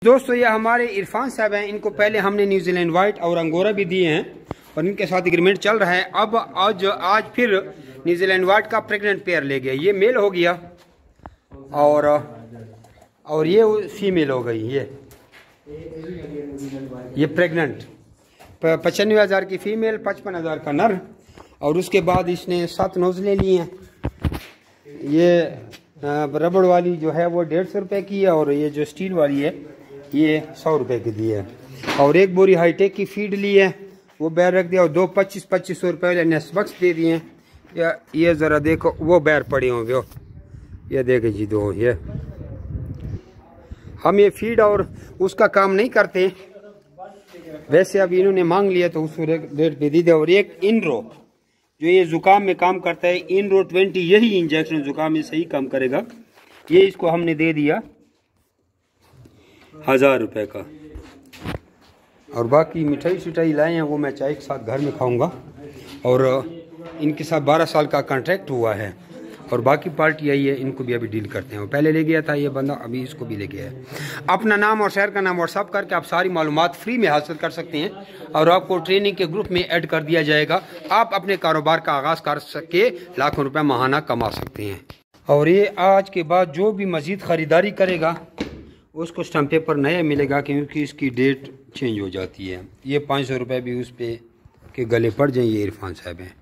दोस्तों ये हमारे इरफान साहब हैं, इनको पहले हमने न्यूजीलैंड वाइट और अंगोरा भी दिए हैं और इनके साथ एग्रीमेंट चल रहा है। अब आज फिर न्यूजीलैंड वाइट का प्रेग्नेंट पेयर ले गया, ये मेल हो गया और ये फीमेल हो गई। ये प्रेग्नेंट 95,000 की फीमेल, 55,000 का नर। और उसके बाद इसने 7 नोजलें ली हैं। ये रबड़ वाली जो है वो 150 रुपये की है और ये जो स्टील वाली है ये 100 रुपये की दी है। और एक बोरी हाईटेक की फीड ली है, वो बैर रख दिया और 2 2500 रुपये नेस्ट बक्स दे दिए हैं। ये ज़रा देखो वो बैर पड़े होंगे, ये देखे जी दो। ये हम ये फीड और उसका काम नहीं करते, वैसे अब इन्होंने मांग लिया तो उस रेट पे दी दे। और एक इनरो जो ये जुकाम में काम करता है, इनरो 20, यही इंजेक्शन जुकाम में सही काम करेगा। ये इसको हमने दे दिया 1000 रुपये का। और बाकी मिठाई शिठाई लाए हैं वो मैं चाय के साथ घर में खाऊंगा। और इनके साथ 12 साल का कॉन्ट्रैक्ट हुआ है और बाकी पार्टी आई है, इनको भी अभी डील करते हैं। वो पहले ले गया था ये बंदा, अभी इसको भी ले गया है। अपना नाम और शहर का नाम व्हाट्सअप करके आप सारी मालूमात फ्री में हासिल कर सकते हैं और आपको ट्रेनिंग के ग्रुप में ऐड कर दिया जाएगा। आप अपने कारोबार का आगाज़ कर सके लाखों रुपए माहाना कमा सकते हैं। और ये आज के बाद जो भी मज़ीद ख़रीदारी करेगा उसको स्टैम्प पेपर नया मिलेगा, क्योंकि इसकी डेट चेंज हो जाती है। ये 500 रुपये भी उस पर के गले पड़ जाए। ये इरफान साहब हैं।